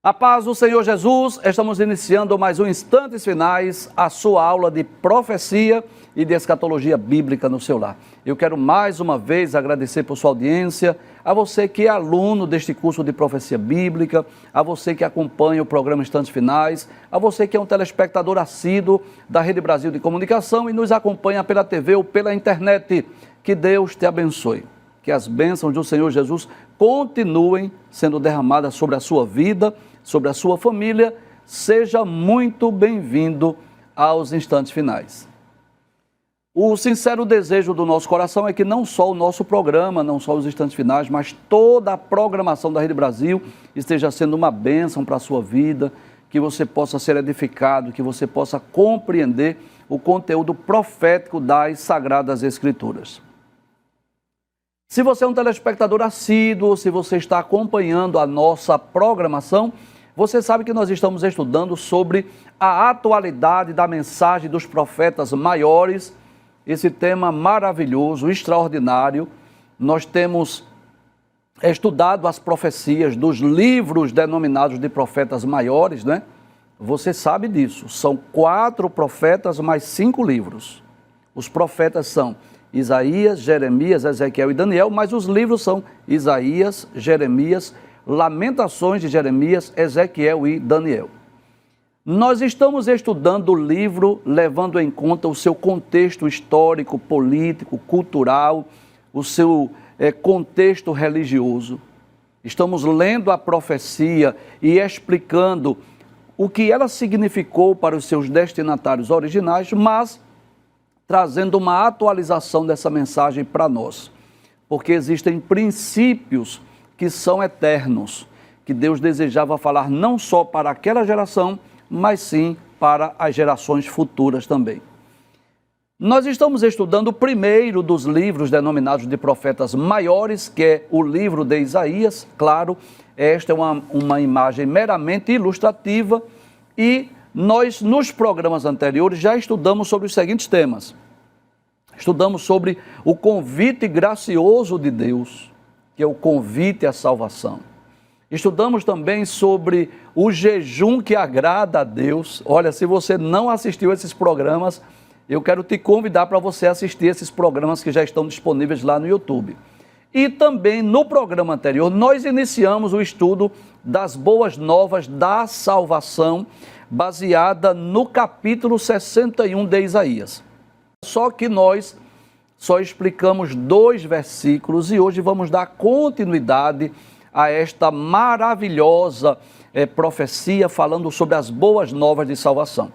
A paz do Senhor Jesus, estamos iniciando mais um Instantes Finais, a sua aula de profecia e de escatologia bíblica no seu lar. Eu quero mais uma vez agradecer por sua audiência, a você que é aluno deste curso de profecia bíblica, a você que acompanha o programa Instantes Finais, a você que é um telespectador assíduo da Rede Brasil de Comunicação e nos acompanha pela TV ou pela internet. Que Deus te abençoe. Que as bênçãos do Senhor Jesus continuem sendo derramadas sobre a sua vida, sobre a sua família. Seja muito bem-vindo aos Instantes Finais. O sincero desejo do nosso coração é que não só o nosso programa, não só os Instantes Finais, mas toda a programação da Rede Brasil esteja sendo uma bênção para a sua vida, que você possa ser edificado, que você possa compreender o conteúdo profético das Sagradas Escrituras. Se você é um telespectador assíduo, se você está acompanhando a nossa programação, você sabe que nós estamos estudando sobre a atualidade da mensagem dos profetas maiores, esse tema maravilhoso, extraordinário. Nós temos estudado as profecias dos livros denominados de profetas maiores, né? Você sabe disso, são 4 profetas mais 5 livros. Os profetas são Isaías, Jeremias, Ezequiel e Daniel, mas os livros são Isaías, Jeremias, Lamentações de Jeremias, Ezequiel e Daniel. Nós estamos estudando o livro levando em conta o seu contexto histórico, político, cultural, o seu contexto religioso. Estamos lendo a profecia e explicando o que ela significou para os seus destinatários originais, mas trazendo uma atualização dessa mensagem para nós, porque existem princípios que são eternos, que Deus desejava falar não só para aquela geração, mas sim para as gerações futuras também. Nós estamos estudando o primeiro dos livros denominados de profetas maiores, que é o livro de Isaías. Claro, esta é uma imagem meramente ilustrativa e nós, nos programas anteriores, já estudamos sobre os seguintes temas. Estudamos sobre o convite gracioso de Deus, que é o convite à salvação. Estudamos também sobre o jejum que agrada a Deus. Olha, se você não assistiu esses programas, eu quero te convidar para você assistir esses programas que já estão disponíveis lá no YouTube. E também no programa anterior, nós iniciamos o estudo das boas novas da salvação, baseada no capítulo 61 de Isaías. Só que nós só explicamos 2 versículos e hoje vamos dar continuidade a esta maravilhosa profecia falando sobre as boas novas de salvação.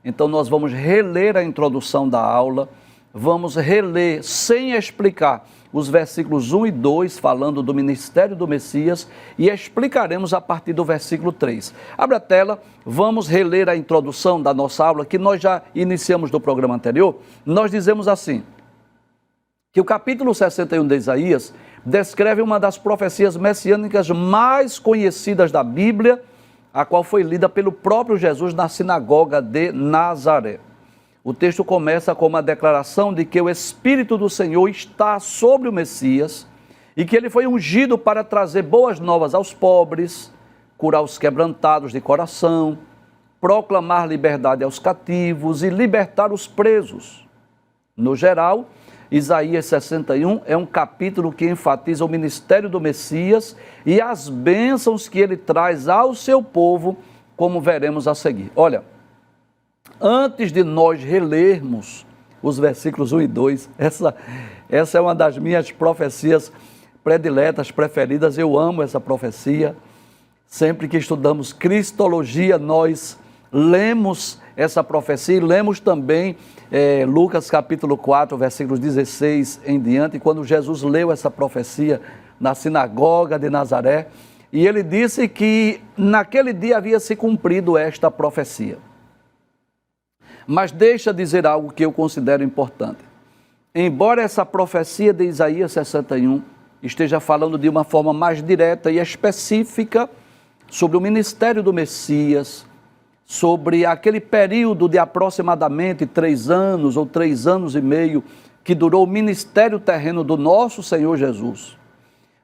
Então nós vamos reler a introdução da aula, vamos reler sem explicar os versículos 1 e 2, falando do ministério do Messias, e explicaremos a partir do versículo 3. Abre a tela, vamos reler a introdução da nossa aula, que nós já iniciamos no programa anterior. Nós dizemos assim, que o capítulo 61 de Isaías descreve uma das profecias messiânicas mais conhecidas da Bíblia, a qual foi lida pelo próprio Jesus na sinagoga de Nazaré. O texto começa com uma declaração de que o Espírito do Senhor está sobre o Messias e que ele foi ungido para trazer boas novas aos pobres, curar os quebrantados de coração, proclamar liberdade aos cativos e libertar os presos. No geral, Isaías 61 é um capítulo que enfatiza o ministério do Messias e as bênçãos que ele traz ao seu povo, como veremos a seguir. Olha, antes de nós relermos os versículos 1 e 2, essa é uma das minhas profecias prediletas, preferidas. Eu amo essa profecia. Sempre que estudamos Cristologia, nós lemos essa profecia e lemos também Lucas capítulo 4, versículos 16 em diante, quando Jesus leu essa profecia na sinagoga de Nazaré, e ele disse que naquele dia havia se cumprido esta profecia. Mas deixa dizer algo que eu considero importante. Embora essa profecia de Isaías 61 esteja falando de uma forma mais direta e específica sobre o ministério do Messias, sobre aquele período de aproximadamente 3 anos ou 3 anos e meio que durou o ministério terreno do nosso Senhor Jesus,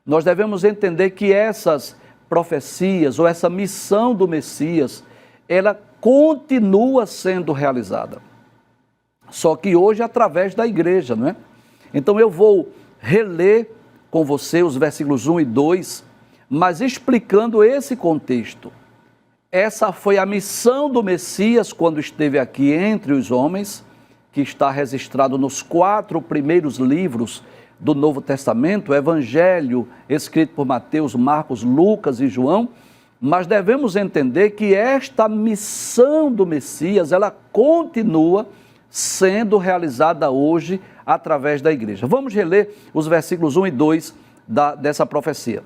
nós devemos entender que essas profecias ou essa missão do Messias, ela continua sendo realizada. Só que hoje através da igreja, não é? Então eu vou reler com você os versículos 1 e 2, mas explicando esse contexto. Essa foi a missão do Messias quando esteve aqui entre os homens, que está registrado nos 4 primeiros livros do Novo Testamento, o Evangelho escrito por Mateus, Marcos, Lucas e João, mas devemos entender que esta missão do Messias, ela continua sendo realizada hoje através da igreja. Vamos reler os versículos 1 e 2 dessa profecia.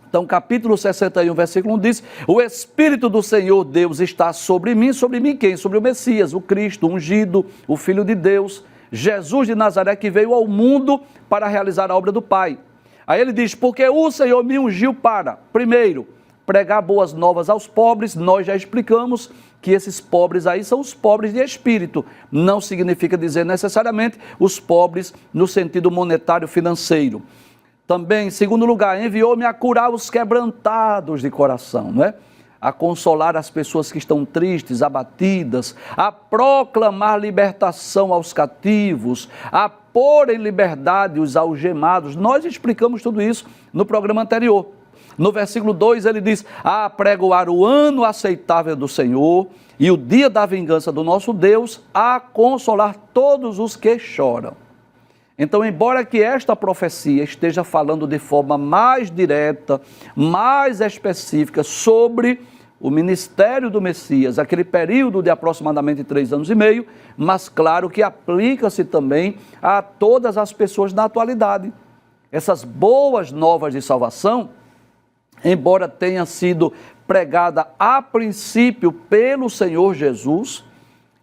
Então, capítulo 61, versículo 1 diz: o Espírito do Senhor Deus está sobre mim quem? Sobre o Messias, o Cristo, o ungido, o Filho de Deus, Jesus de Nazaré, que veio ao mundo para realizar a obra do Pai. Aí ele diz: porque o Senhor me ungiu para, primeiro, pregar boas novas aos pobres. Nós já explicamos que esses pobres aí são os pobres de espírito. Não significa dizer necessariamente os pobres no sentido monetário financeiro. Também, em segundo lugar, enviou-me a curar os quebrantados de coração, não é? A consolar as pessoas que estão tristes, abatidas, a proclamar libertação aos cativos, a pôr em liberdade os algemados. Nós explicamos tudo isso no programa anterior. No versículo 2 ele diz: a pregoar o ano aceitável do Senhor e o dia da vingança do nosso Deus, a consolar todos os que choram. Então, embora que esta profecia esteja falando de forma mais direta, mais específica sobre o ministério do Messias, aquele período de aproximadamente 3 anos e meio, mas claro que aplica-se também a todas as pessoas na atualidade. Essas boas novas de salvação, embora tenha sido pregada a princípio pelo Senhor Jesus,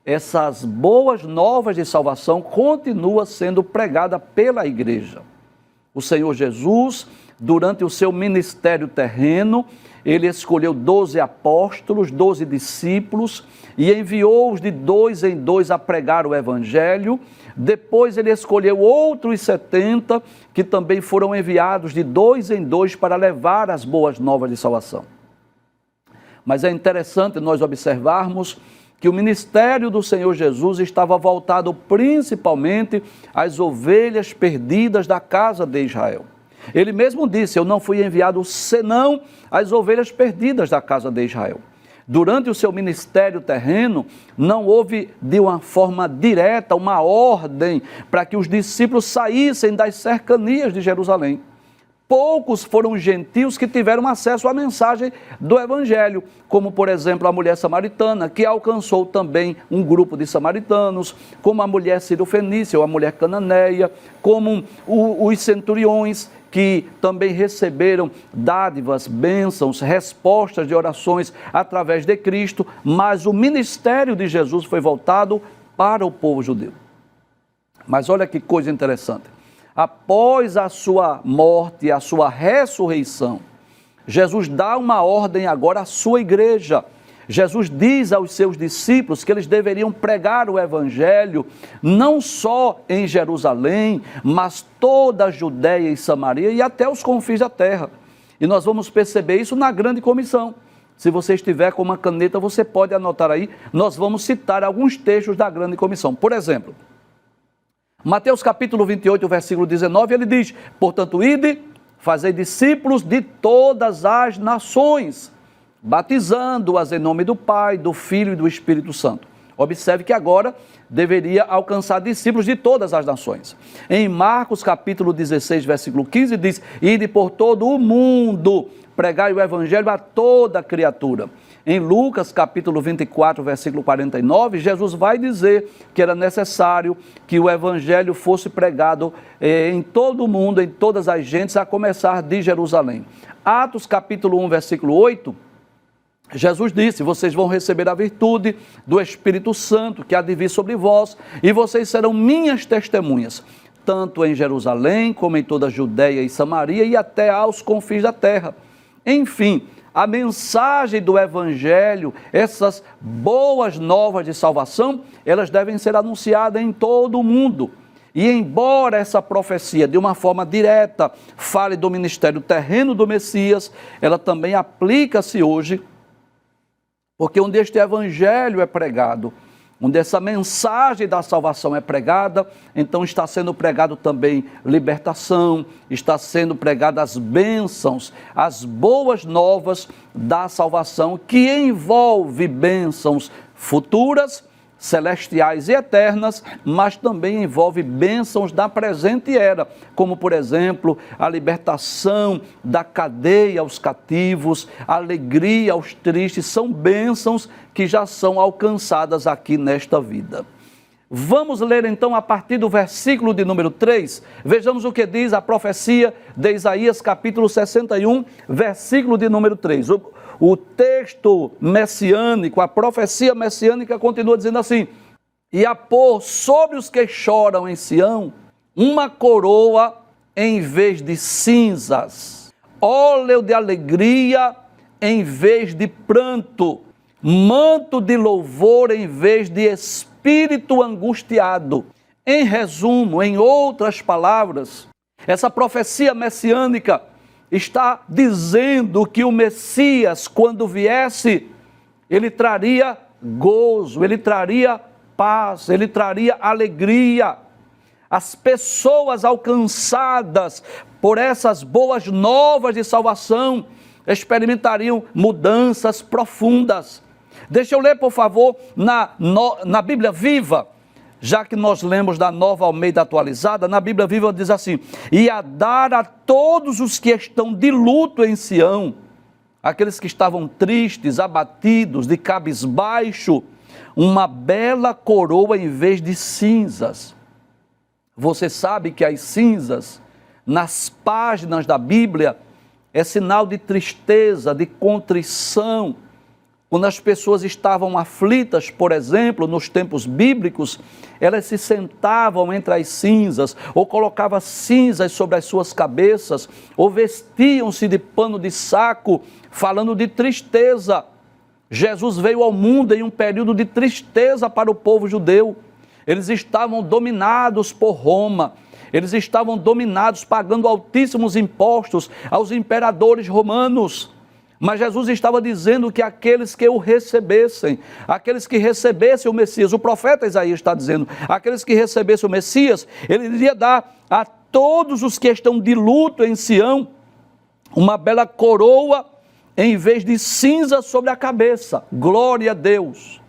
essas boas novas de salvação continuam sendo pregada pela igreja. O Senhor Jesus, durante o seu ministério terreno, ele escolheu 12 apóstolos, 12 discípulos e enviou-os de 2 em 2 a pregar o evangelho. Depois ele escolheu outros 70 que também foram enviados de 2 em 2 para levar as boas novas de salvação. Mas é interessante nós observarmos que o ministério do Senhor Jesus estava voltado principalmente às ovelhas perdidas da casa de Israel. Ele mesmo disse: eu não fui enviado senão às ovelhas perdidas da casa de Israel. Durante o seu ministério terreno, não houve de uma forma direta uma ordem para que os discípulos saíssem das cercanias de Jerusalém. Poucos foram os gentios que tiveram acesso à mensagem do Evangelho, como, por exemplo, a mulher samaritana, que alcançou também um grupo de samaritanos, como a mulher cirofenícia ou a mulher cananeia, como os centuriões, que também receberam dádivas, bênçãos, respostas de orações através de Cristo, mas o ministério de Jesus foi voltado para o povo judeu. Mas olha que coisa interessante. Após a sua morte, a sua ressurreição, Jesus dá uma ordem agora à sua igreja. Jesus diz aos seus discípulos que eles deveriam pregar o evangelho não só em Jerusalém, mas toda a Judéia e Samaria e até os confins da terra. E nós vamos perceber isso na grande comissão. Se você estiver com uma caneta, você pode anotar aí. Nós vamos citar alguns textos da grande comissão. Por exemplo, Mateus capítulo 28, versículo 19, ele diz: portanto, ide, fazei discípulos de todas as nações, batizando-as em nome do Pai, do Filho e do Espírito Santo. Observe que agora deveria alcançar discípulos de todas as nações. Em Marcos capítulo 16, versículo 15, diz: ide por todo o mundo, pregai o evangelho a toda criatura. Em Lucas capítulo 24, versículo 49, Jesus vai dizer que era necessário que o evangelho fosse pregado em todo o mundo, em todas as gentes, a começar de Jerusalém. Atos capítulo 1, versículo 8, Jesus disse: vocês vão receber a virtude do Espírito Santo que há de vir sobre vós, e vocês serão minhas testemunhas, tanto em Jerusalém como em toda a Judéia e Samaria e até aos confins da terra. Enfim, a mensagem do evangelho, essas boas novas de salvação, elas devem ser anunciadas em todo o mundo. E embora essa profecia, de uma forma direta, fale do ministério terreno do Messias, ela também aplica-se hoje, porque onde este evangelho é pregado, onde essa mensagem da salvação é pregada, então está sendo pregado também libertação, está sendo pregada as bênçãos, as boas novas da salvação, que envolve bênçãos futuras, celestiais e eternas, mas também envolve bênçãos da presente era, como por exemplo, a libertação da cadeia aos cativos, a alegria aos tristes, são bênçãos que já são alcançadas aqui nesta vida. Vamos ler então a partir do versículo de número 3, vejamos o que diz a profecia de Isaías capítulo 61, versículo de número 3. O texto messiânico, a profecia messiânica continua dizendo assim: e a pôr sobre os que choram em Sião uma coroa em vez de cinzas, óleo de alegria em vez de pranto, manto de louvor em vez de espírito angustiado. Em resumo, em outras palavras, essa profecia messiânica está dizendo que o Messias, quando viesse, ele traria gozo, ele traria paz, ele traria alegria. As pessoas alcançadas por essas boas novas de salvação experimentariam mudanças profundas. Deixa eu ler, por favor, na Bíblia Viva, já que nós lemos da Nova Almeida Atualizada, na Bíblia Viva diz assim: e a dar a todos os que estão de luto em Sião, aqueles que estavam tristes, abatidos, de cabisbaixo, uma bela coroa em vez de cinzas. Você sabe que as cinzas, nas páginas da Bíblia, é sinal de tristeza, de contrição. Quando as pessoas estavam aflitas, por exemplo, nos tempos bíblicos, elas se sentavam entre as cinzas, ou colocavam cinzas sobre as suas cabeças, ou vestiam-se de pano de saco, falando de tristeza. Jesus veio ao mundo em um período de tristeza para o povo judeu. Eles estavam dominados por Roma. Eles estavam dominados, pagando altíssimos impostos aos imperadores romanos. Mas Jesus estava dizendo que aqueles que o recebessem, aqueles que recebessem o Messias, o profeta Isaías está dizendo, aqueles que recebessem o Messias, ele iria dar a todos os que estão de luto em Sião uma bela coroa em vez de cinza sobre a cabeça. Glória a Deus!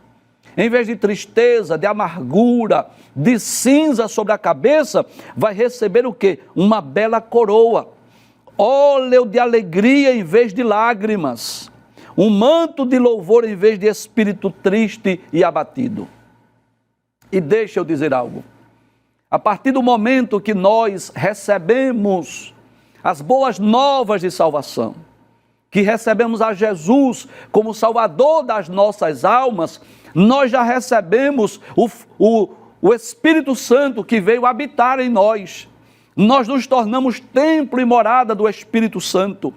Em vez de tristeza, de amargura, de cinza sobre a cabeça, vai receber o quê? Uma bela coroa. Óleo de alegria em vez de lágrimas, um manto de louvor em vez de espírito triste e abatido. E deixa eu dizer algo, a partir do momento que nós recebemos as boas novas de salvação, que recebemos a Jesus como Salvador das nossas almas, nós já recebemos o Espírito Santo que veio habitar em nós. Nós nos tornamos templo e morada do Espírito Santo.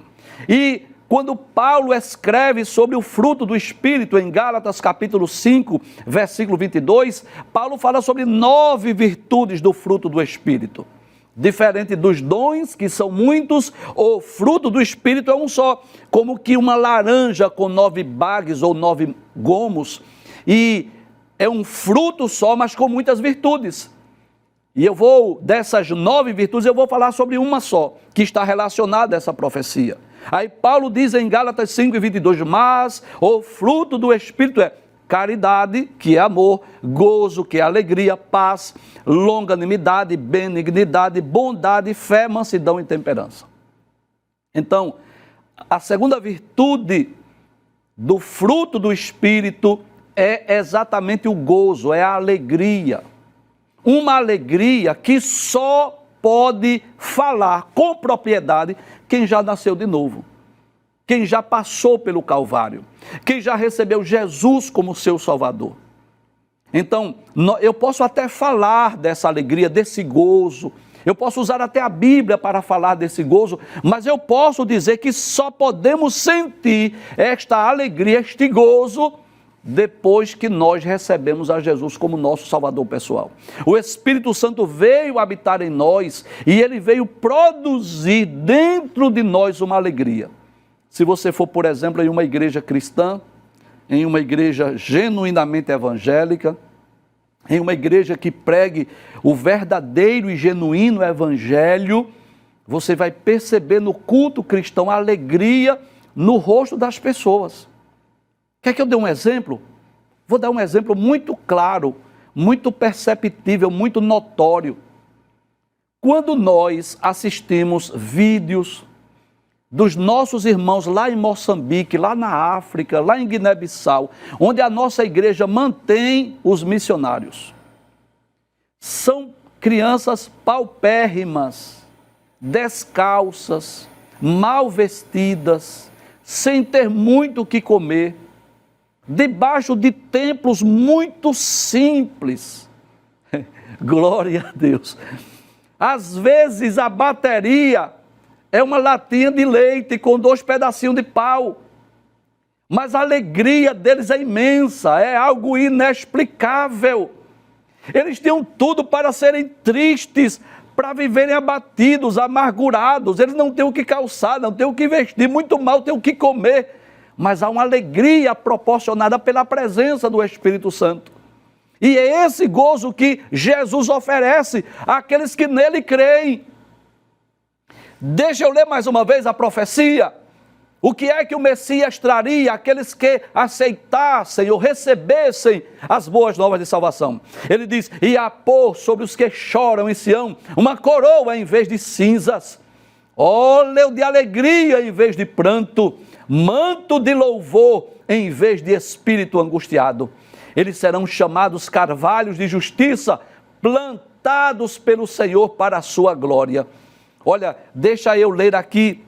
E quando Paulo escreve sobre o fruto do Espírito, em Gálatas capítulo 5, versículo 22, Paulo fala sobre 9 virtudes do fruto do Espírito. Diferente dos dons, que são muitos, o fruto do Espírito é um só, como que uma laranja com 9 bagues ou 9 gomos, e é um fruto só, mas com muitas virtudes. E dessas 9 virtudes, eu vou falar sobre uma só, que está relacionada a essa profecia. Aí Paulo diz em Gálatas 5:22, mas o fruto do Espírito é caridade, que é amor, gozo, que é alegria, paz, longanimidade, benignidade, bondade, fé, mansidão e temperança. Então, a segunda virtude do fruto do Espírito é exatamente o gozo, é a alegria. Uma alegria que só pode falar com propriedade quem já nasceu de novo, quem já passou pelo Calvário, quem já recebeu Jesus como seu Salvador. Então, eu posso até falar dessa alegria, desse gozo, eu posso usar até a Bíblia para falar desse gozo, mas eu posso dizer que só podemos sentir esta alegria, este gozo, depois que nós recebemos a Jesus como nosso Salvador pessoal. O Espírito Santo veio habitar em nós e ele veio produzir dentro de nós uma alegria. Se você for, por exemplo, em uma igreja cristã, em uma igreja genuinamente evangélica, em uma igreja que pregue o verdadeiro e genuíno evangelho, você vai perceber no culto cristão a alegria no rosto das pessoas. Quer que eu dê um exemplo? Vou dar um exemplo muito claro, muito perceptível, muito notório. Quando nós assistimos vídeos dos nossos irmãos lá em Moçambique, lá na África, lá em Guiné-Bissau, onde a nossa igreja mantém os missionários. São crianças paupérrimas, descalças, mal vestidas, sem ter muito o que comer, debaixo de templos muito simples. Glória a Deus. Às vezes a bateria é uma latinha de leite com 2 pedacinhos de pau. Mas a alegria deles é imensa, é algo inexplicável. Eles tinham tudo para serem tristes, para viverem abatidos, amargurados. Eles não têm o que calçar, não têm o que vestir, muito mal têm o que comer. Mas há uma alegria proporcionada pela presença do Espírito Santo. E é esse gozo que Jesus oferece àqueles que nele creem. Deixa eu ler mais uma vez a profecia. O que é que o Messias traria àqueles que aceitassem ou recebessem as boas novas de salvação? Ele diz, e a pôr sobre os que choram em Sião uma coroa em vez de cinzas, óleo de alegria em vez de pranto, manto de louvor em vez de espírito angustiado. Eles serão chamados carvalhos de justiça, plantados pelo Senhor para a sua glória. Olha, deixa eu ler aqui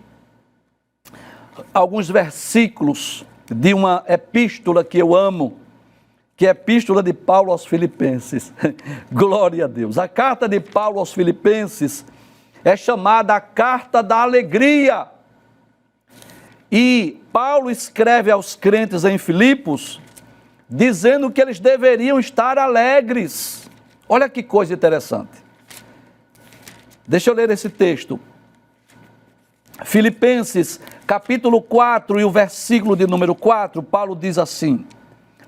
alguns versículos de uma epístola que eu amo, que é a epístola de Paulo aos Filipenses. Glória a Deus. A carta de Paulo aos Filipenses é chamada a carta da alegria. E Paulo escreve aos crentes em Filipos, dizendo que eles deveriam estar alegres. Olha que coisa interessante. Deixa eu ler esse texto. Filipenses, capítulo 4 e o versículo de número 4, Paulo diz assim,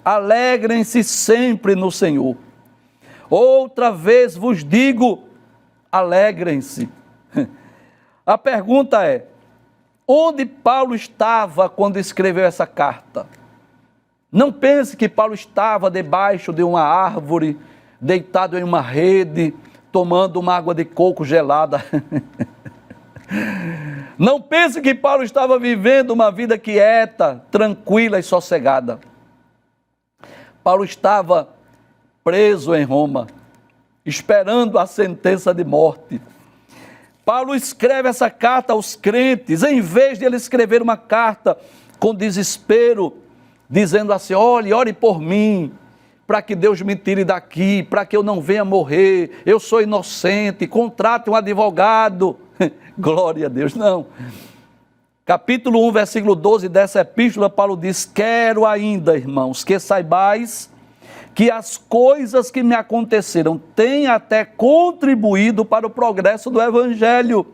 alegrem-se sempre no Senhor. Outra vez vos digo, alegrem-se. A pergunta é, onde Paulo estava quando escreveu essa carta? Não pense que Paulo estava debaixo de uma árvore, deitado em uma rede, tomando uma água de coco gelada. Não pense que Paulo estava vivendo uma vida quieta, tranquila e sossegada. Paulo estava preso em Roma, esperando a sentença de morte. Paulo escreve essa carta aos crentes, em vez de ele escrever uma carta com desespero, dizendo assim, olhe, ore por mim, para que Deus me tire daqui, para que eu não venha morrer, eu sou inocente, contrate um advogado. Glória a Deus, não. Capítulo 1, versículo 12 dessa epístola, Paulo diz, quero ainda, irmãos, que saibais que as coisas que me aconteceram têm até contribuído para o progresso do Evangelho,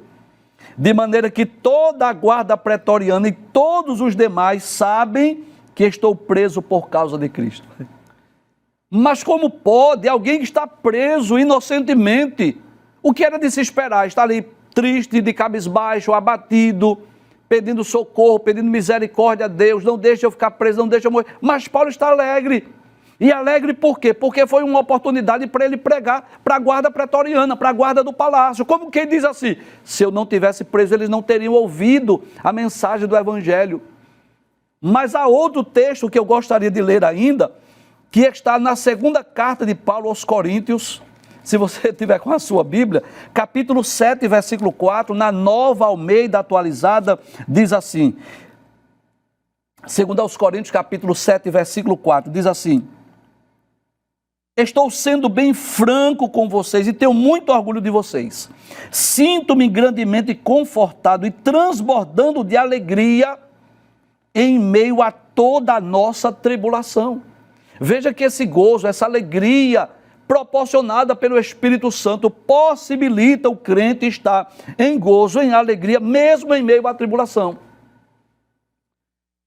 de maneira que toda a guarda pretoriana e todos os demais sabem que estou preso por causa de Cristo. Mas como pode alguém que está preso inocentemente? O que era de se esperar? Está ali triste, de cabisbaixo, abatido, pedindo socorro, pedindo misericórdia a Deus, não deixa eu ficar preso, não deixa eu morrer. Mas Paulo está alegre. E alegre por quê? Porque foi uma oportunidade para ele pregar para a guarda pretoriana, para a guarda do palácio. Como quem diz assim, se eu não tivesse preso, eles não teriam ouvido a mensagem do Evangelho. Mas há outro texto que eu gostaria de ler ainda, que está na segunda carta de Paulo aos Coríntios, se você tiver com a sua Bíblia, capítulo 7, versículo 4, na Nova Almeida atualizada, diz assim, segundo aos Coríntios, capítulo 7, versículo 4, diz assim, estou sendo bem franco com vocês e tenho muito orgulho de vocês. Sinto-me grandemente confortado e transbordando de alegria em meio a toda a nossa tribulação. Veja que esse gozo, essa alegria proporcionada pelo Espírito Santo possibilita o crente estar em gozo, em alegria, mesmo em meio à tribulação.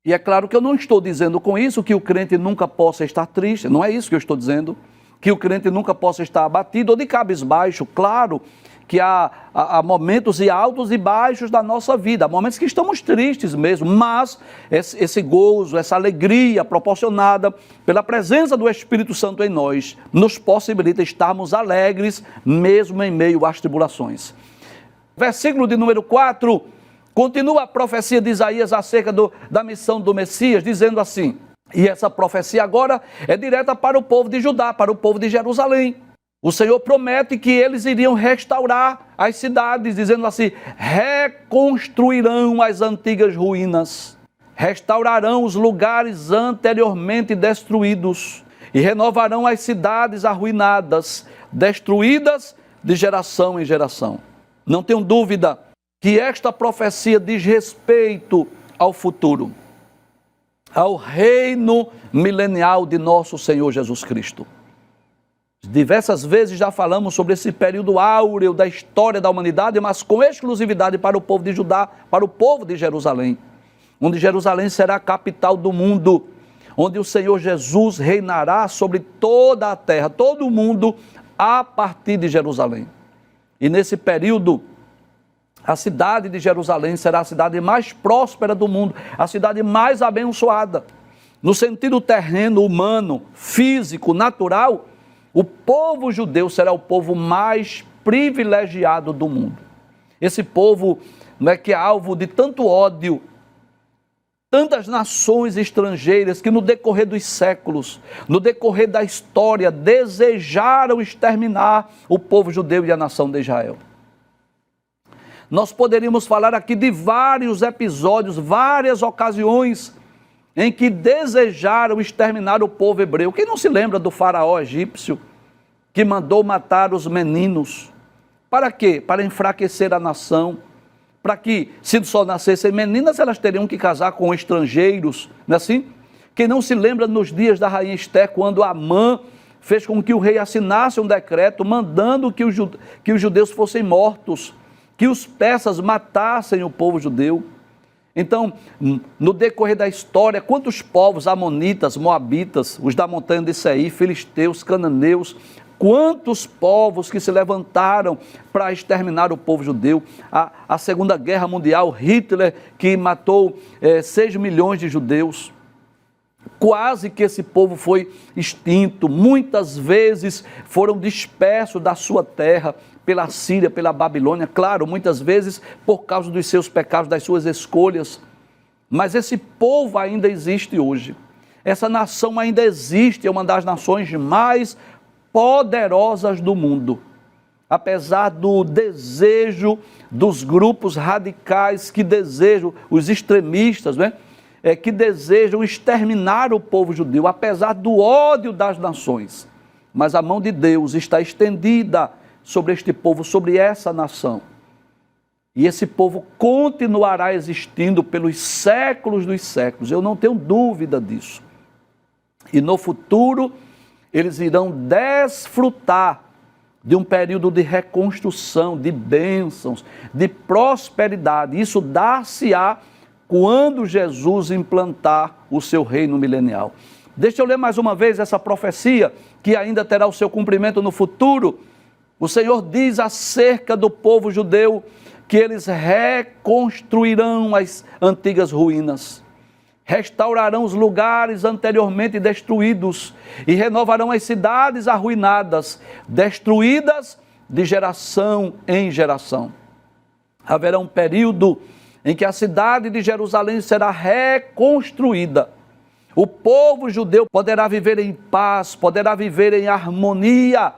E é claro que eu não estou dizendo com isso que o crente nunca possa estar triste, não é isso que eu estou dizendo, que o crente nunca possa estar abatido ou de cabisbaixo. Claro que há momentos e altos e baixos da nossa vida, há momentos que estamos tristes mesmo, mas esse gozo, essa alegria proporcionada pela presença do Espírito Santo em nós, nos possibilita estarmos alegres mesmo em meio às tribulações. Versículo de número 4, continua a profecia de Isaías acerca da missão do Messias, dizendo assim, e essa profecia agora é direta para o povo de Judá, para o povo de Jerusalém. O Senhor promete que eles iriam restaurar as cidades, dizendo assim, reconstruirão as antigas ruínas, restaurarão os lugares anteriormente destruídos e renovarão as cidades arruinadas, destruídas de geração em geração. Não tenho dúvida que esta profecia diz respeito ao futuro, ao reino milenial de nosso Senhor Jesus Cristo. Diversas vezes já falamos sobre esse período áureo da história da humanidade, mas com exclusividade para o povo de Judá, para o povo de Jerusalém, onde Jerusalém será a capital do mundo, onde o Senhor Jesus reinará sobre toda a terra, todo o mundo, a partir de Jerusalém. E nesse período, a cidade de Jerusalém será a cidade mais próspera do mundo, a cidade mais abençoada. No sentido terreno, humano, físico, natural, o povo judeu será o povo mais privilegiado do mundo. Esse povo que é alvo de tanto ódio, tantas nações estrangeiras que no decorrer dos séculos, no decorrer da história, desejaram exterminar o povo judeu e a nação de Israel. Nós poderíamos falar aqui de vários episódios, várias ocasiões em que desejaram exterminar o povo hebreu. Quem não se lembra do faraó egípcio que mandou matar os meninos? Para quê? Para enfraquecer a nação, para que, se só nascessem meninas, elas teriam que casar com estrangeiros, não é assim? Quem não se lembra nos dias da rainha Esté, quando Amã fez com que o rei assinasse um decreto mandando que os judeus fossem mortos, que os persas matassem o povo judeu. Então, no decorrer da história, quantos povos, amonitas, moabitas, os da montanha de Seir, filisteus, cananeus, quantos povos que se levantaram para exterminar o povo judeu. A Segunda Guerra Mundial, Hitler, que matou 6 milhões de judeus. Quase que esse povo foi extinto, muitas vezes foram dispersos da sua terra, pela Síria, pela Babilônia, claro, muitas vezes por causa dos seus pecados, das suas escolhas, mas esse povo ainda existe hoje, essa nação ainda existe, é uma das nações mais poderosas do mundo, apesar do desejo dos grupos radicais que desejam, os extremistas, né? Que desejam exterminar o povo judeu, apesar do ódio das nações, mas a mão de Deus está estendida sobre este povo, sobre essa nação. E esse povo continuará existindo pelos séculos dos séculos, eu não tenho dúvida disso. E no futuro, eles irão desfrutar de um período de reconstrução, de bênçãos, de prosperidade. Isso dar-se-á quando Jesus implantar o seu reino milenial. Deixa eu ler mais uma vez essa profecia, que ainda terá o seu cumprimento no futuro. O Senhor diz acerca do povo judeu que eles reconstruirão as antigas ruínas, restaurarão os lugares anteriormente destruídos e renovarão as cidades arruinadas, destruídas de geração em geração. Haverá um período em que a cidade de Jerusalém será reconstruída. O povo judeu poderá viver em paz, poderá viver em harmonia,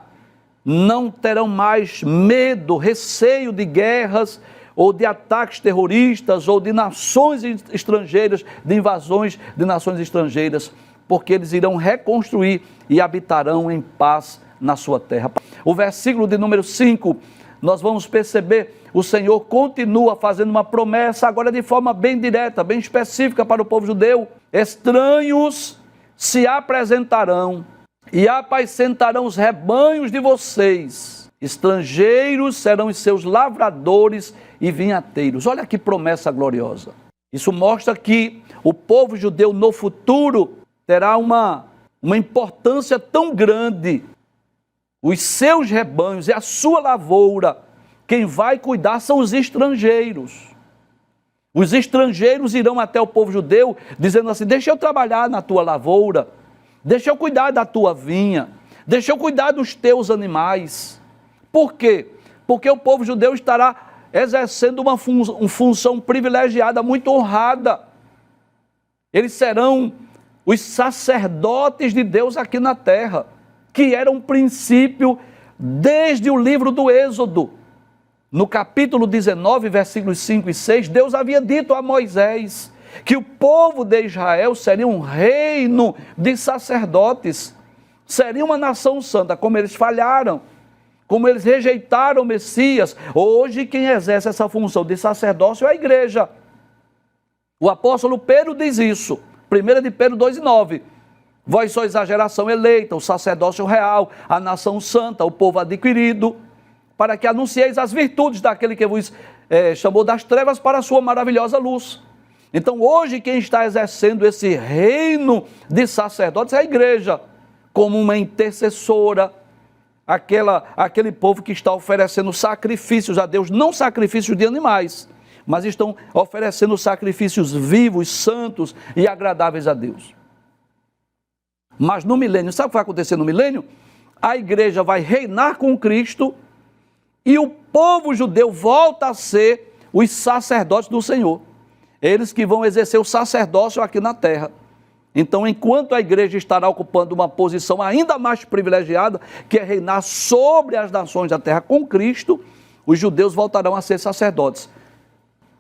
não terão mais medo, receio de guerras ou de ataques terroristas ou de nações estrangeiras, de invasões de nações estrangeiras, porque eles irão reconstruir e habitarão em paz na sua terra. O versículo de número 5, nós vamos perceber, o Senhor continua fazendo uma promessa agora de forma bem direta, bem específica para o povo judeu. Estranhos se apresentarão e apacentarão os rebanhos de vocês. Estrangeiros serão os seus lavradores e vinhateiros. Olha que promessa gloriosa. Isso mostra que o povo judeu no futuro terá uma importância tão grande. Os seus rebanhos e a sua lavoura, quem vai cuidar são os estrangeiros. Os estrangeiros irão até o povo judeu dizendo assim: deixa eu trabalhar na tua lavoura, deixa eu cuidar da tua vinha, deixa eu cuidar dos teus animais. Por quê? Porque o povo judeu estará exercendo uma função privilegiada, muito honrada. Eles serão os sacerdotes de Deus aqui na terra, que era um princípio desde o livro do Êxodo. No capítulo 19, versículos 5 e 6, Deus havia dito a Moisés que o povo de Israel seria um reino de sacerdotes, seria uma nação santa. Como eles falharam, como eles rejeitaram o Messias, hoje quem exerce essa função de sacerdócio é a igreja. O apóstolo Pedro diz isso, 1 de Pedro 2,9. Vós sois a geração eleita, o sacerdócio real, a nação santa, o povo adquirido, para que anuncieis as virtudes daquele que vos chamou das trevas para a sua maravilhosa luz. Então hoje quem está exercendo esse reino de sacerdotes é a igreja, como uma intercessora, aquele povo que está oferecendo sacrifícios a Deus, não sacrifícios de animais, mas estão oferecendo sacrifícios vivos, santos e agradáveis a Deus. Mas no milênio, sabe o que vai acontecer no milênio? A igreja vai reinar com Cristo e o povo judeu volta a ser os sacerdotes do Senhor. Eles que vão exercer o sacerdócio aqui na terra. Então, enquanto a igreja estará ocupando uma posição ainda mais privilegiada, que é reinar sobre as nações da terra com Cristo, os judeus voltarão a ser sacerdotes.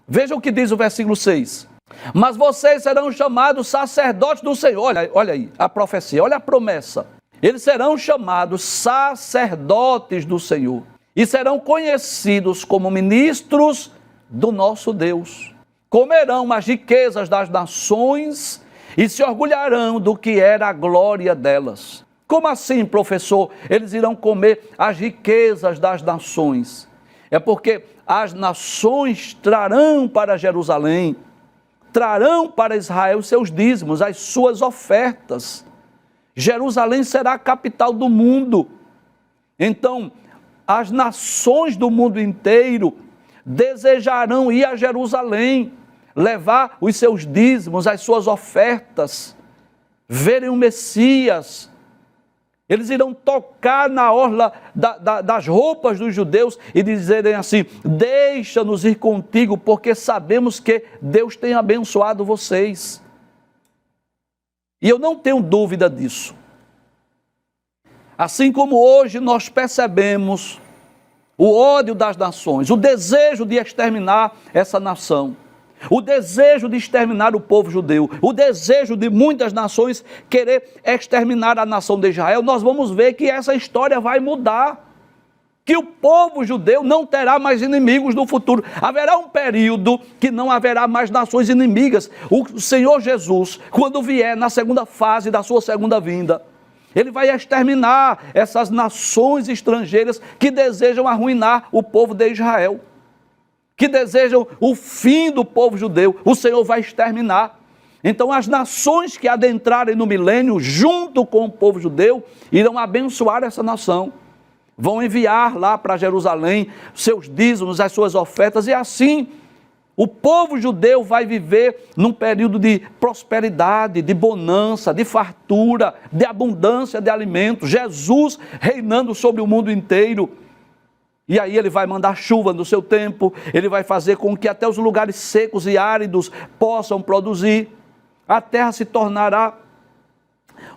Veja o que diz o versículo 6. Mas vocês serão chamados sacerdotes do Senhor. Olha aí, a profecia, olha a promessa. Eles serão chamados sacerdotes do Senhor e serão conhecidos como ministros do nosso Deus. Comerão as riquezas das nações e se orgulharão do que era a glória delas. Como assim, professor? Eles irão comer as riquezas das nações. É porque as nações trarão para Jerusalém, trarão para Israel os seus dízimos, as suas ofertas. Jerusalém será a capital do mundo. Então, as nações do mundo inteiro desejarão ir a Jerusalém, levar os seus dízimos, as suas ofertas, verem o Messias. Eles irão tocar na orla das roupas dos judeus e dizerem assim: deixa-nos ir contigo, porque sabemos que Deus tem abençoado vocês. E eu não tenho dúvida disso. Assim como hoje nós percebemos o ódio das nações, o desejo de exterminar essa nação, o desejo de exterminar o povo judeu, o desejo de muitas nações querer exterminar a nação de Israel, nós vamos ver que essa história vai mudar, que o povo judeu não terá mais inimigos no futuro. Haverá um período que não haverá mais nações inimigas. O Senhor Jesus, quando vier na segunda fase da sua segunda vinda, Ele vai exterminar essas nações estrangeiras que desejam arruinar o povo de Israel, que desejam o fim do povo judeu. O Senhor vai exterminar. Então as nações que adentrarem no milênio junto com o povo judeu irão abençoar essa nação. Vão enviar lá para Jerusalém seus dízimos, as suas ofertas, e assim o povo judeu vai viver num período de prosperidade, de bonança, de fartura, de abundância de alimentos. Jesus reinando sobre o mundo inteiro. E aí Ele vai mandar chuva no seu tempo, Ele vai fazer com que até os lugares secos e áridos possam produzir. A terra se tornará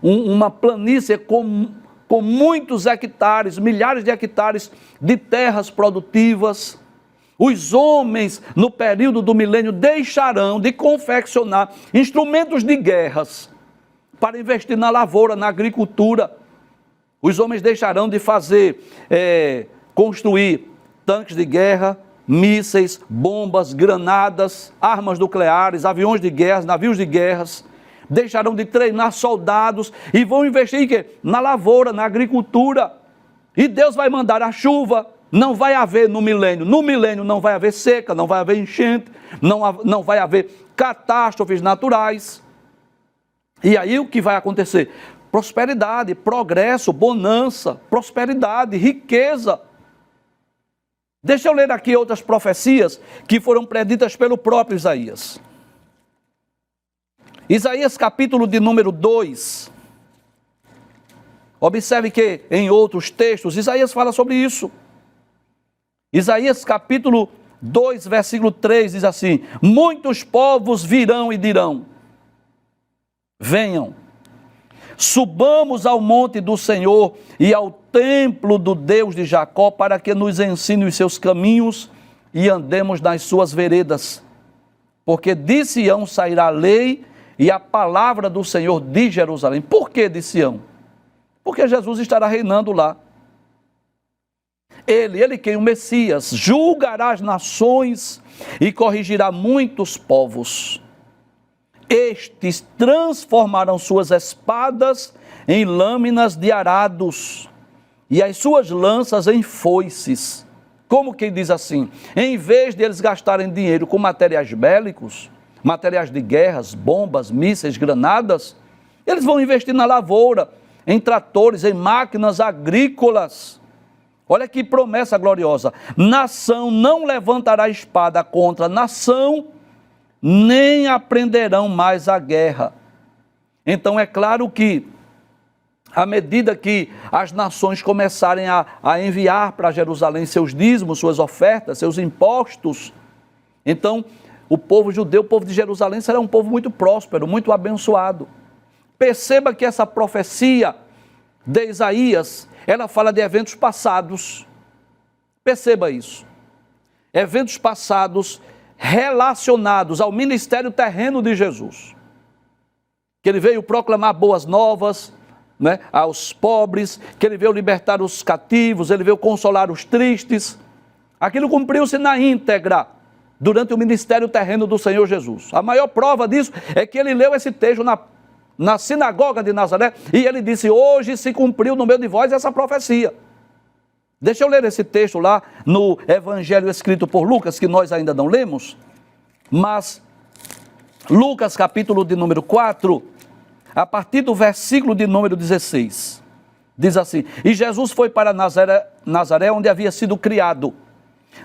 uma planície com muitos hectares, milhares de hectares de terras produtivas. Os homens, no período do milênio, deixarão de confeccionar instrumentos de guerras para investir na lavoura, na agricultura. Os homens deixarão de construir tanques de guerra, mísseis, bombas, granadas, armas nucleares, aviões de guerra, navios de guerras, deixarão de treinar soldados e vão investir em quê? Na lavoura, na agricultura. E Deus vai mandar a chuva. Não vai haver no milênio não vai haver seca, não vai haver enchente, não vai haver catástrofes naturais. E aí o que vai acontecer? Prosperidade, progresso, bonança, prosperidade, riqueza. Deixa eu ler aqui outras profecias que foram preditas pelo próprio Isaías. Isaías capítulo de número 2. Observe que em outros textos Isaías fala sobre isso. Isaías capítulo 2, versículo 3 diz assim: muitos povos virão e dirão: venham, subamos ao monte do Senhor e ao templo do Deus de Jacó, para que nos ensine os seus caminhos e andemos nas suas veredas. Porque de Sião sairá a lei e a palavra do Senhor de Jerusalém. Por que de Sião? Porque Jesus estará reinando lá. Ele quem? O Messias, julgará as nações e corrigirá muitos povos. Estes transformarão suas espadas em lâminas de arados e as suas lanças em foices. Como quem diz assim? Em vez de eles gastarem dinheiro com materiais bélicos, materiais de guerras, bombas, mísseis, granadas, eles vão investir na lavoura, em tratores, em máquinas agrícolas. Olha que promessa gloriosa. Nação não levantará espada contra nação, nem aprenderão mais a guerra. Então é claro que, à medida que as nações começarem a enviar para Jerusalém seus dízimos, suas ofertas, seus impostos, então o povo judeu, o povo de Jerusalém será um povo muito próspero, muito abençoado. Perceba que essa profecia de Isaías, ela fala de eventos passados. Perceba isso. Eventos passados relacionados ao ministério terreno de Jesus. Que ele veio proclamar boas novas, né, aos pobres, que ele veio libertar os cativos, ele veio consolar os tristes. Aquilo cumpriu-se na íntegra durante o ministério terreno do Senhor Jesus. A maior prova disso é que ele leu esse texto na sinagoga de Nazaré, e ele disse: hoje se cumpriu no meio de vós essa profecia. Deixa eu ler esse texto lá no Evangelho escrito por Lucas, que nós ainda não lemos, mas Lucas capítulo de número 4, a partir do versículo de número 16, diz assim: e Jesus foi para Nazaré, onde havia sido criado.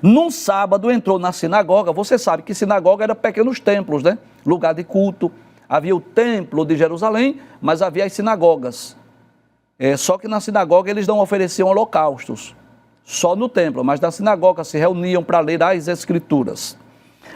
Num sábado entrou na sinagoga. Você sabe que sinagoga era pequenos templos, né? Lugar de culto. Havia o templo de Jerusalém, mas havia as sinagogas. Só que na sinagoga eles não ofereciam holocaustos, só no templo, mas na sinagoga se reuniam para ler as escrituras.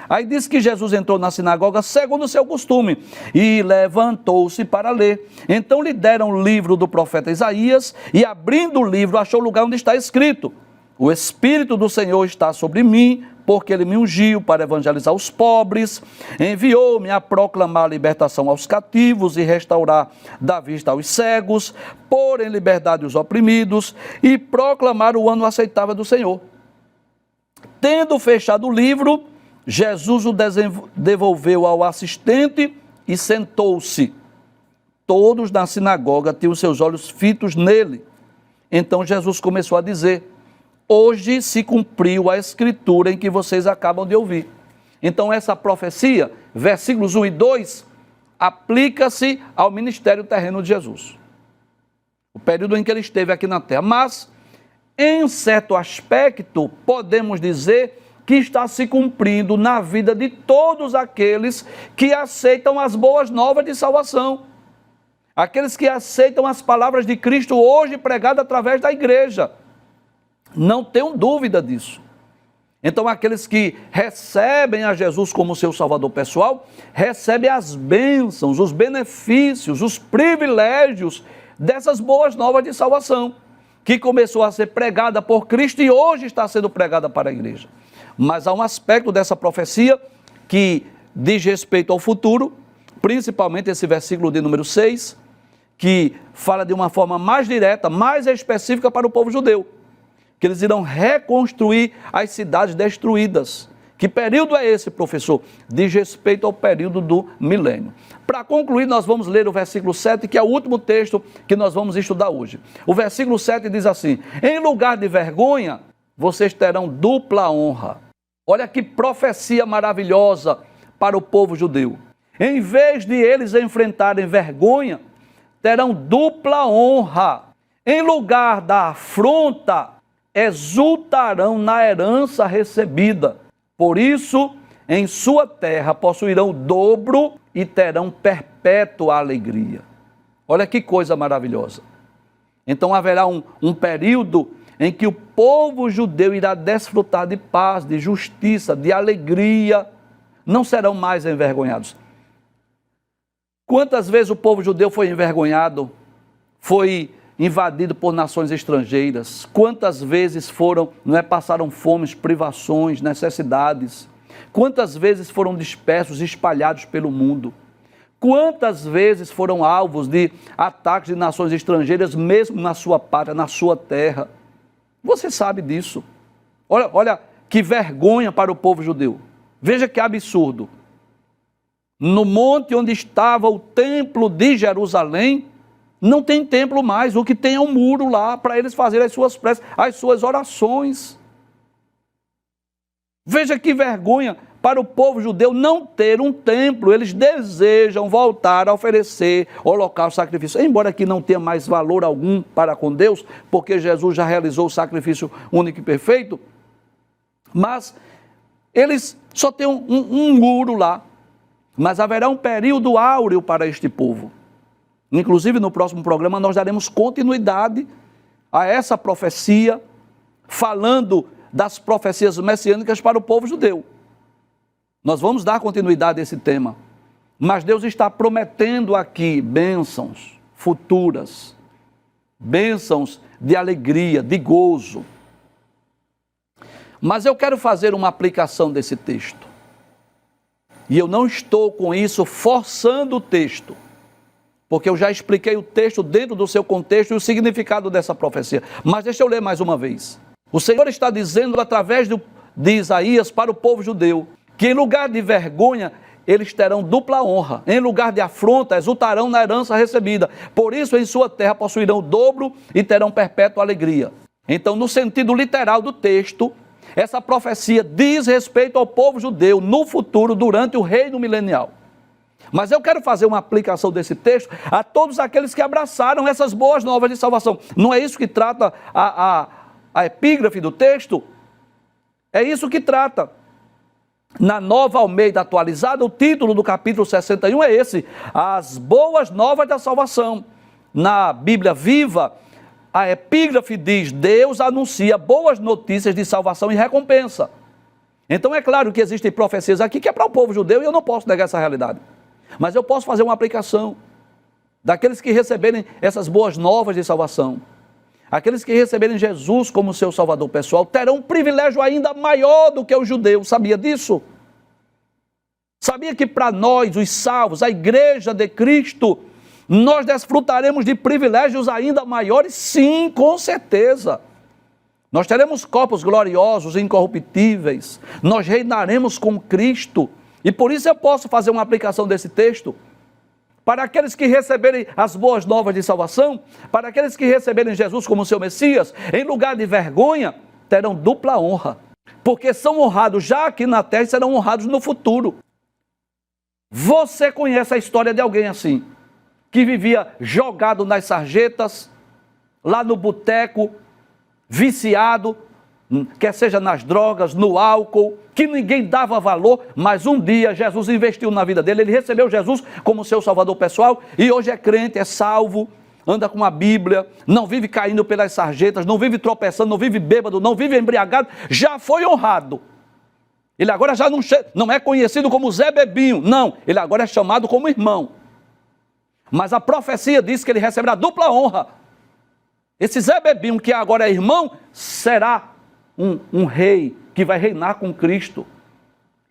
Aí diz que Jesus entrou na sinagoga segundo o seu costume e levantou-se para ler. Então lhe deram o livro do profeta Isaías e, abrindo o livro, achou o lugar onde está escrito: o Espírito do Senhor está sobre mim, porque ele me ungiu para evangelizar os pobres, enviou-me a proclamar a libertação aos cativos e restaurar da vista aos cegos, pôr em liberdade os oprimidos e proclamar o ano aceitável do Senhor. Tendo fechado o livro, Jesus o devolveu ao assistente e sentou-se. Todos na sinagoga tinham seus olhos fitos nele. Então Jesus começou a dizer: hoje se cumpriu a escritura em que vocês acabam de ouvir. Então essa profecia, versículos 1 e 2, aplica-se ao ministério terreno de Jesus. O período em que ele esteve aqui na terra. Mas, em certo aspecto, podemos dizer que está se cumprindo na vida de todos aqueles que aceitam as boas novas de salvação. Aqueles que aceitam as palavras de Cristo hoje pregadas através da igreja. Não tenham dúvida disso. Então, aqueles que recebem a Jesus como seu Salvador pessoal, recebem as bênçãos, os benefícios, os privilégios dessas boas novas de salvação, que começou a ser pregada por Cristo e hoje está sendo pregada para a igreja. Mas há um aspecto dessa profecia que diz respeito ao futuro, principalmente esse versículo de número 6, que fala de uma forma mais direta, mais específica para o povo judeu. Que eles irão reconstruir as cidades destruídas, Que período é esse, professor? Diz respeito ao período do milênio. Para concluir, nós vamos ler o versículo 7, que é o último texto que nós vamos estudar hoje. O versículo 7 diz assim: em lugar de vergonha, vocês terão dupla honra. Olha que profecia maravilhosa para o povo judeu. Em vez de eles enfrentarem vergonha, terão dupla honra. Em lugar da afronta, exultarão na herança recebida. Por isso, em sua terra possuirão o dobro e terão perpétua alegria. Olha que coisa maravilhosa. Então haverá um período em que o povo judeu irá desfrutar de paz, de justiça, de alegria. Não serão mais envergonhados. Quantas vezes o povo judeu foi envergonhado, foi invadido por nações estrangeiras? Quantas vezes passaram fomes, privações, necessidades? Quantas vezes foram dispersos, espalhados pelo mundo? Quantas vezes foram alvos de ataques de nações estrangeiras, mesmo na sua pátria, na sua terra? Você sabe disso. Olha que vergonha para o povo judeu. Veja que absurdo. No monte onde estava o templo de Jerusalém, não tem templo mais, o que tem é um muro lá para eles fazerem as suas preces, as suas orações. Veja que vergonha para o povo judeu não ter um templo. Eles desejam voltar a oferecer holocausto, sacrifício, embora aqui não tenha mais valor algum para com Deus, porque Jesus já realizou o sacrifício único e perfeito, mas eles só têm um muro lá. Mas haverá um período áureo para este povo. Inclusive, no próximo programa, nós daremos continuidade a essa profecia, falando das profecias messiânicas para o povo judeu. Nós vamos dar continuidade a esse tema. Mas Deus está prometendo aqui bênçãos futuras, bênçãos de alegria, de gozo. Mas eu quero fazer uma aplicação desse texto. E eu não estou com isso forçando o texto, porque eu já expliquei o texto dentro do seu contexto e o significado dessa profecia. Mas deixa eu ler mais uma vez. O Senhor está dizendo através de Isaías para o povo judeu, que em lugar de vergonha, eles terão dupla honra. Em lugar de afronta, exultarão na herança recebida. Por isso, em sua terra possuirão o dobro e terão perpétua alegria. Então, no sentido literal do texto, essa profecia diz respeito ao povo judeu no futuro, durante o reino milenial. Mas eu quero fazer uma aplicação desse texto a todos aqueles que abraçaram essas boas novas de salvação. Não é isso que trata a epígrafe do texto? É isso que trata. Na Nova Almeida Atualizada, o título do capítulo 61 é esse: As Boas Novas da Salvação. Na Bíblia Viva, a epígrafe diz: Deus anuncia boas notícias de salvação e recompensa. Então é claro que existem profecias aqui que é para o povo judeu e eu não posso negar essa realidade. Mas eu posso fazer uma aplicação daqueles que receberem essas boas novas de salvação. Aqueles que receberem Jesus como seu salvador pessoal terão um privilégio ainda maior do que o judeu. Sabia disso? Sabia que para nós, os salvos, a igreja de Cristo, nós desfrutaremos de privilégios ainda maiores? Sim, com certeza. Nós teremos corpos gloriosos, incorruptíveis. Nós reinaremos com Cristo. E por isso eu posso fazer uma aplicação desse texto para aqueles que receberem as boas novas de salvação, para aqueles que receberem Jesus como seu Messias, em lugar de vergonha, terão dupla honra. Porque são honrados já aqui na terra e serão honrados no futuro. Você conhece a história de alguém assim, que vivia jogado nas sarjetas, lá no boteco, viciado, quer seja nas drogas, no álcool, que ninguém dava valor, mas um dia Jesus investiu na vida dele, ele recebeu Jesus como seu salvador pessoal, e hoje é crente, é salvo, anda com a Bíblia, não vive caindo pelas sarjetas, não vive tropeçando, não vive bêbado, não vive embriagado, já foi honrado. Ele agora já não é conhecido como Zé Bebinho, não, ele agora é chamado como irmão. Mas a profecia diz que ele receberá dupla honra. Esse Zé Bebinho, que agora é irmão, será um rei que vai reinar com Cristo.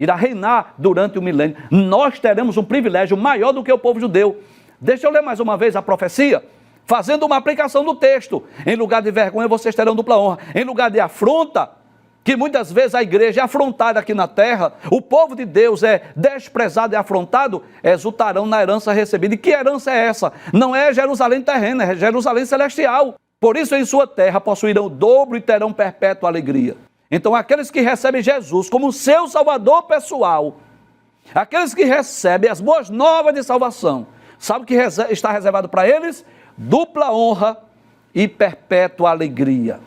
Irá reinar durante o milênio. Nós teremos um privilégio maior do que o povo judeu. Deixa eu ler mais uma vez a profecia, fazendo uma aplicação do texto. Em lugar de vergonha, vocês terão dupla honra. Em lugar de afronta, que muitas vezes a igreja é afrontada aqui na terra, o povo de Deus é desprezado e afrontado, exultarão na herança recebida. E que herança é essa? Não é Jerusalém terrena, é Jerusalém celestial. Por isso em sua terra possuirão o dobro e terão perpétua alegria. Então aqueles que recebem Jesus como seu Salvador pessoal, aqueles que recebem as boas novas de salvação, sabe o que está reservado para eles? Dupla honra e perpétua alegria.